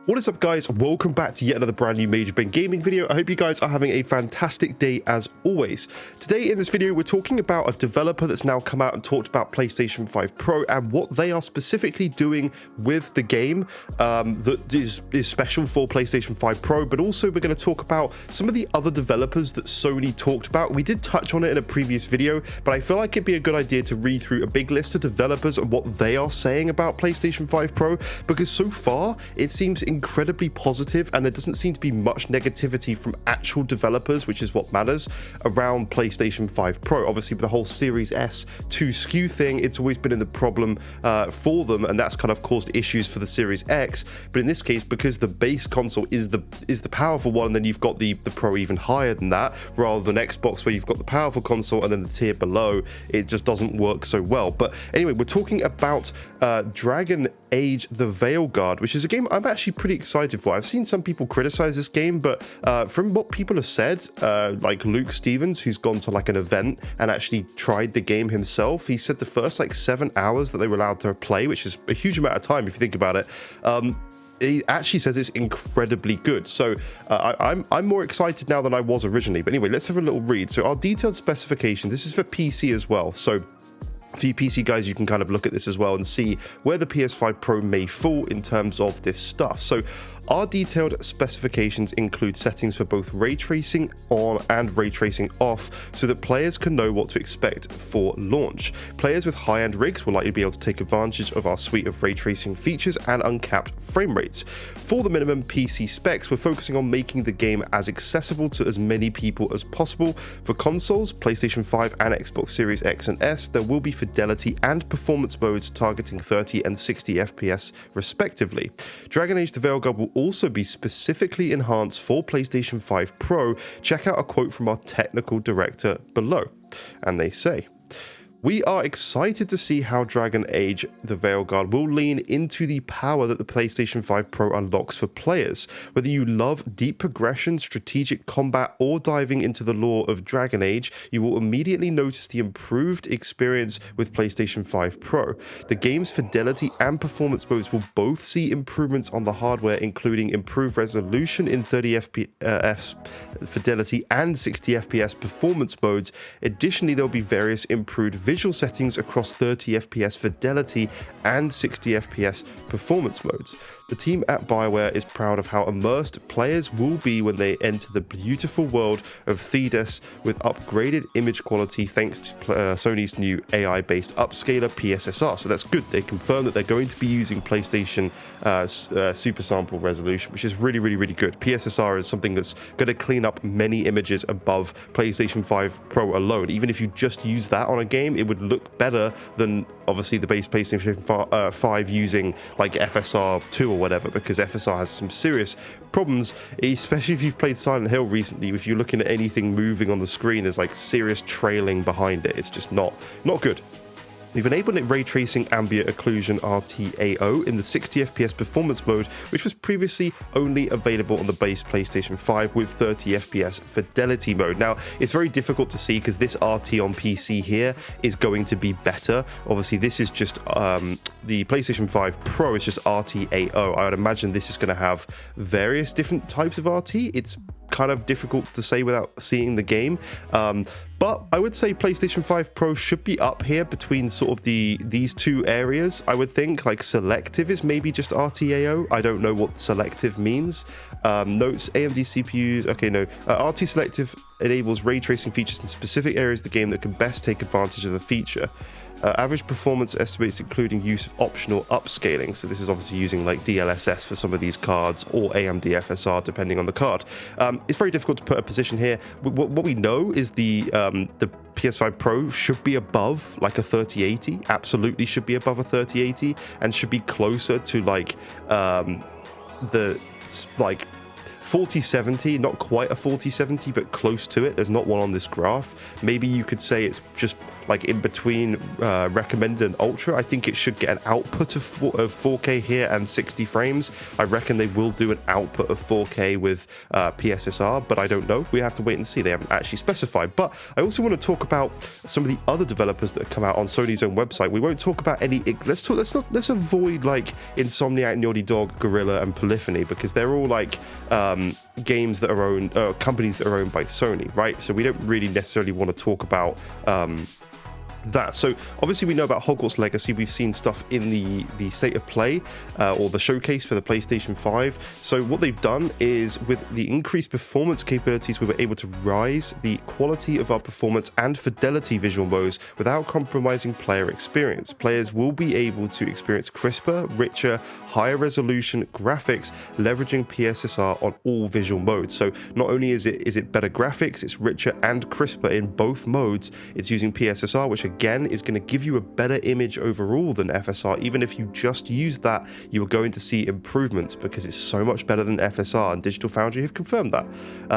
What is up, guys? Welcome back to yet another brand new Major Brain Gaming video. I hope you guys are having a fantastic day as always. Today in this video, we're talking about a developer that's now come out and talked about PlayStation 5 Pro and what they are specifically doing with the game that is special for PlayStation 5 Pro, but also we're going to talk about some of the other developers that Sony talked about. We did touch on it in a previous video, but I feel like it'd be a good idea to read through a big list of developers and what they are saying about PlayStation 5 Pro, because so far it seems incredibly positive and there doesn't seem to be much negativity from actual developers, which is what matters, around PlayStation 5 Pro. Obviously with the whole Series S 2 SKU thing, it's always been in the problem for them, and that's kind of caused issues for the Series X. But in this case, because the base console is the powerful one, and then you've got the Pro even higher than that, rather than Xbox where you've got the powerful console and then the tier below, it just doesn't work so well. But anyway, we're talking about Dragon Age the Veilguard, which is a game I'm actually pretty excited for. I've seen some people criticize this game, but from what people have said, like Luke Stevens, who's gone to like an event and actually tried the game himself, he said the first like 7 hours that they were allowed to play, which is a huge amount of time if you think about it, he actually says it's incredibly good. So I'm more excited now than I was originally. But anyway, let's have a little read. So our detailed specification, this is for PC as well. So for you PC guys, you can kind of look at this as well and see where the PS5 Pro may fall in terms of this stuff. So our detailed specifications include settings for both ray tracing on and ray tracing off, so that players can know what to expect for launch. Players with high-end rigs will likely be able to take advantage of our suite of ray tracing features and uncapped frame rates. For the minimum PC specs, we're focusing on making the game as accessible to as many people as possible. For consoles, PlayStation 5 and Xbox Series X and S, there will be fidelity and performance modes targeting 30 and 60 FPS respectively. Dragon Age the Veilguard will also be specifically enhanced for PlayStation 5 Pro. Check out a quote from our technical director below. And they say, "We are excited to see how Dragon Age the Veilguard will lean into the power that the PlayStation 5 Pro unlocks for players. Whether you love deep progression, strategic combat, or diving into the lore of Dragon Age, you will immediately notice the improved experience with PlayStation 5 Pro. The game's fidelity and performance modes will both see improvements on the hardware, including improved resolution in 30 FPS fidelity and 60 FPS performance modes. Additionally, there will be various improved visual settings across 30 FPS fidelity and 60 FPS performance modes. The team at BioWare is proud of how immersed players will be when they enter the beautiful world of Thedas with upgraded image quality thanks to Sony's new AI-based upscaler PSSR." So that's good. They confirm that they're going to be using PlayStation Super Sample Resolution, which is really, really, really good. PSSR is something that's going to clean up many images above PlayStation 5 Pro alone. Even if you just use that on a game, it would look better than obviously the base PlayStation 5 using like FSR 2 or whatever, because FSR has some serious problems, especially if you've played Silent Hill recently. If you're looking at anything moving on the screen, there's like serious trailing behind it. It's just not good. We've enabled ray tracing ambient occlusion RTAO in the 60 FPS performance mode, which was previously only available on the base PlayStation 5 with 30 FPS fidelity mode. Now, it's very difficult to see because this RT on PC here is going to be better. Obviously, this is just the PlayStation 5 Pro is just RTAO. I would imagine this is going to have various different types of RT. It's kind of difficult to say without seeing the game, but I would say PlayStation 5 Pro should be up here between sort of these two areas. I would think like selective is maybe just RTAO. I don't know what selective means. Notes AMD CPUs. Okay, no. RT selective enables ray tracing features in specific areas of the game that can best take advantage of the feature. Average performance estimates including use of optional upscaling. So this is obviously using like DLSS for some of these cards, or AMD FSR depending on the card. It's very difficult to put a position here. What we know is the PS5 Pro should be above like a 3080. Absolutely should be above a 3080, and should be closer to like 4070, not quite a 4070, but close to it. There's not one on this graph. Maybe you could say it's just like in between recommended and ultra. I think it should get an output of 4K here and 60 frames. I reckon they will do an output of 4K with PSSR, but I don't know. We have to wait and see. They haven't actually specified. But I also want to talk about some of the other developers that have come out on Sony's own website. We won't talk about any. Let's avoid like Insomniac, Naughty Dog, Guerrilla, and Polyphony, because they're all like games that are owned, companies that are owned by Sony, right? So we don't really necessarily want to talk about that. So obviously we know about Hogwarts Legacy. We've seen stuff in the state of play or the showcase for the PlayStation 5. So what they've done is, with the increased performance capabilities, we were able to rise the quality of our performance and fidelity visual modes without compromising player experience. Players will be able to experience crisper, richer, higher resolution graphics, leveraging PSSR on all visual modes. So not only is it better graphics, it's richer and crisper in both modes. It's using PSSR, which again is going to give you a better image overall than FSR. Even if you just use that, you are going to see improvements because it's so much better than FSR, and Digital Foundry have confirmed that.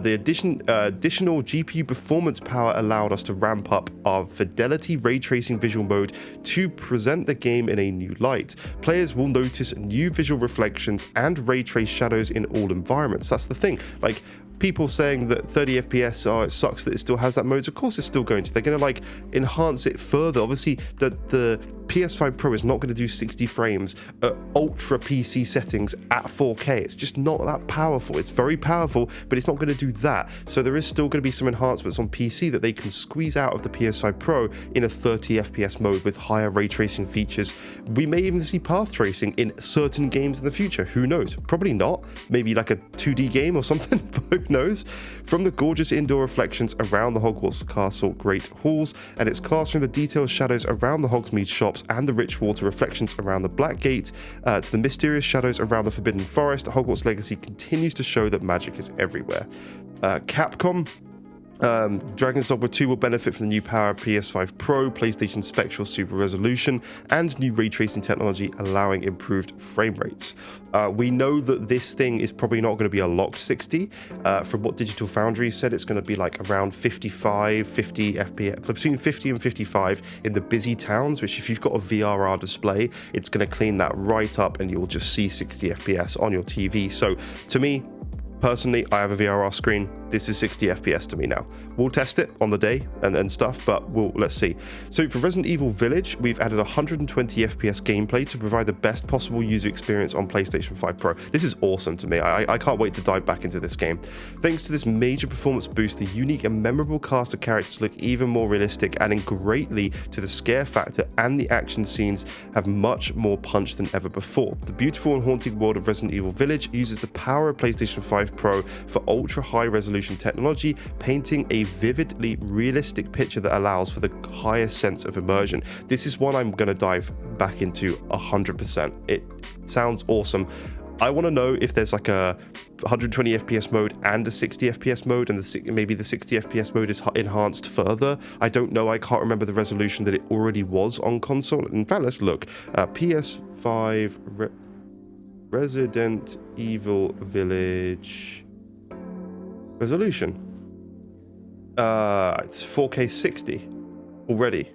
The additional GPU performance power allowed us to ramp up our fidelity ray tracing visual mode to present the game in a new light. Players will notice new visual reflections and ray trace shadows in all environments. That's the thing. Like, people saying that 30 FPS, it sucks that it still has that mode. Of course it's still going to. They're going to like enhance it further. Obviously the PS5 Pro is not going to do 60 frames at ultra PC settings at 4K. It's just not that powerful. It's very powerful, but it's not going to do that. So there is still going to be some enhancements on PC that they can squeeze out of the PS5 Pro in a 30 FPS mode with higher ray tracing features. We may even see path tracing in certain games in the future. Who knows? Probably not. Maybe like a 2D game or something, but who knows? From the gorgeous indoor reflections around the Hogwarts Castle Great Halls and its classroom, the detailed shadows around the Hogsmeade shops and the rich water reflections around the Black Gate, to the mysterious shadows around the Forbidden Forest, Hogwarts Legacy continues to show that magic is everywhere. Capcom, Dragon's Dogma 2 will benefit from the new power of PS5 Pro, PlayStation Spectral Super Resolution, and new ray tracing technology allowing improved frame rates. We know that this thing is probably not going to be a locked 60. From what Digital Foundry said, it's going to be like around 50 FPS, between 50 and 55 in the busy towns, which if you've got a VRR display, it's going to clean that right up and you'll just see 60 FPS on your TV. So to me, personally, I have a VRR screen. This is 60 FPS to me now. We'll test it on the day and stuff, but let's see. So for Resident Evil Village, we've added 120 FPS gameplay to provide the best possible user experience on PlayStation 5 Pro. This is awesome to me. I can't wait to dive back into this game. Thanks to this major performance boost, the unique and memorable cast of characters look even more realistic, adding greatly to the scare factor, and the action scenes have much more punch than ever before. The beautiful and haunting world of Resident Evil Village uses the power of PlayStation 5 Pro for ultra high resolution technology, painting a vividly realistic picture that allows for the highest sense of immersion. This is one I'm going to dive back into 100%. It sounds awesome. I want to know if there's like a 120 FPS mode and a 60 FPS mode, and maybe the 60 FPS mode is enhanced further. I don't know. I can't remember the resolution that it already was on console. In fact, let's look. PS5 Resident Evil Village resolution. It's 4K 60 already.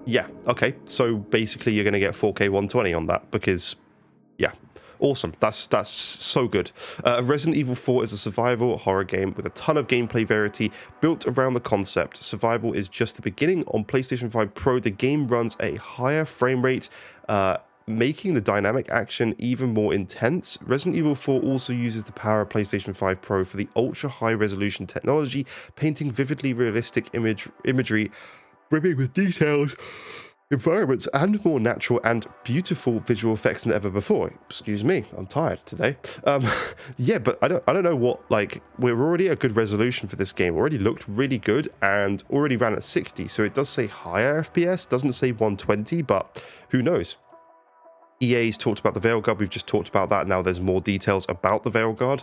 Yeah, okay. So basically you're going to get 4K 120 on that because, yeah, awesome. That's so good. Resident Evil 4 is a survival horror game with a ton of gameplay variety built around the concept. Survival is just the beginning. On PlayStation 5 Pro, the game runs a higher frame rate, making the dynamic action even more intense. Resident Evil 4 also uses the power of PlayStation 5 Pro for the ultra high resolution technology, painting vividly realistic imagery, brimming with detailed environments and more natural and beautiful visual effects than ever before. Excuse me, I'm tired today. Yeah, but I don't know what, like, we're already at a good resolution for this game. Already looked really good and already ran at 60, so it does say higher FPS, doesn't say 120, but who knows? EA's talked about the Veilguard. We've just talked about that. Now there's more details about the Veilguard.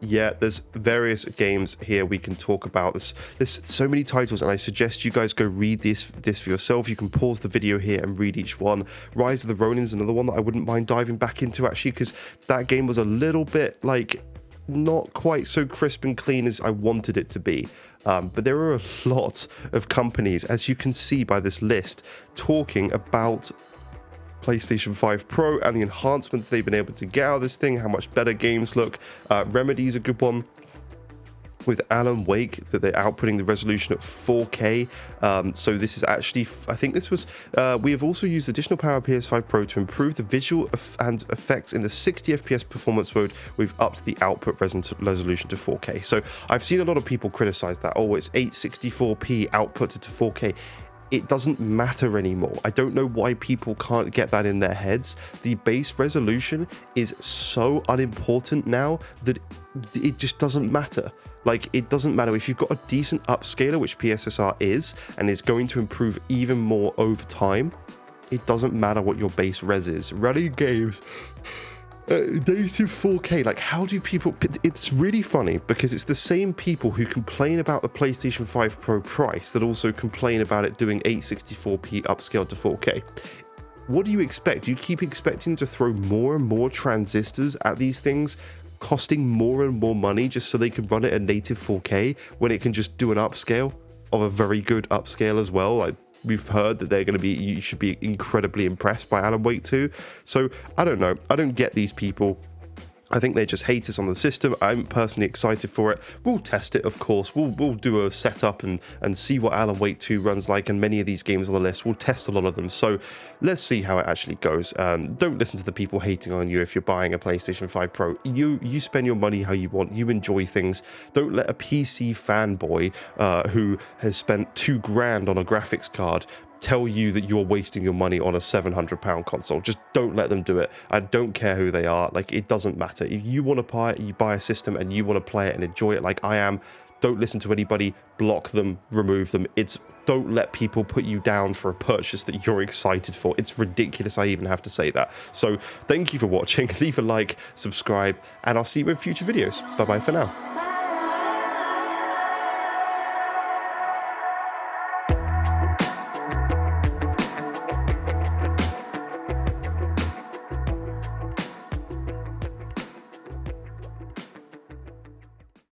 Yeah, there's various games here we can talk about. There's so many titles, and I suggest you guys go read this for yourself. You can pause the video here and read each one. Rise of the Ronin is another one that I wouldn't mind diving back into, actually, because that game was a little bit, like, not quite so crisp and clean as I wanted it to be. But there are a lot of companies, as you can see by this list, talking about PlayStation 5 Pro and the enhancements they've been able to get out of this thing, how much better games look. Remedy's a good one with Alan Wake, that they're outputting the resolution at 4K. So this is actually, I think this was, we have also used additional power PS5 Pro to improve the visual and effects in the 60 FPS performance mode. We've upped the output resolution to 4K. So I've seen a lot of people criticize that. Oh, it's 864p outputted to 4K. It doesn't matter anymore. I don't know why people can't get that in their heads. The base resolution is so unimportant now that it just doesn't matter. Like, it doesn't matter if you've got a decent upscaler, which PSSR is, and is going to improve even more over time. It doesn't matter what your base res is. Running games native 4K, like, how do people, it's really funny because it's the same people who complain about the PlayStation 5 Pro price that also complain about it doing 864p upscaled to 4K. What do you expect? Do you keep expecting to throw more and more transistors at these things, costing more and more money just so they can run it at native 4K when it can just do an upscale of a very good upscale as well? Like, we've heard that they're going to be, you should be incredibly impressed by Alan Wake 2. So I don't know. I don't get these people. I think they just hate us on the system. I'm personally excited for it. We'll test it, of course. We'll do a setup and see what Alan Wake 2 runs like, and many of these games on the list. We'll test a lot of them. So let's see how it actually goes. Don't listen to the people hating on you if you're buying a PlayStation 5 Pro. You spend your money how you want. You enjoy things. Don't let a PC fanboy who has spent $2,000 on a graphics card tell you that you're wasting your money on a £700 console. Just don't let them do it. I don't care who they are. Like, it doesn't matter. If you want to buy it, you buy a system and you want to play it and enjoy it like I am. Don't listen to anybody, block them, remove them. Don't let people put you down for a purchase that you're excited for. It's ridiculous I even have to say that. So thank you for watching. Leave a like, subscribe, and I'll see you in future videos. Bye bye for now.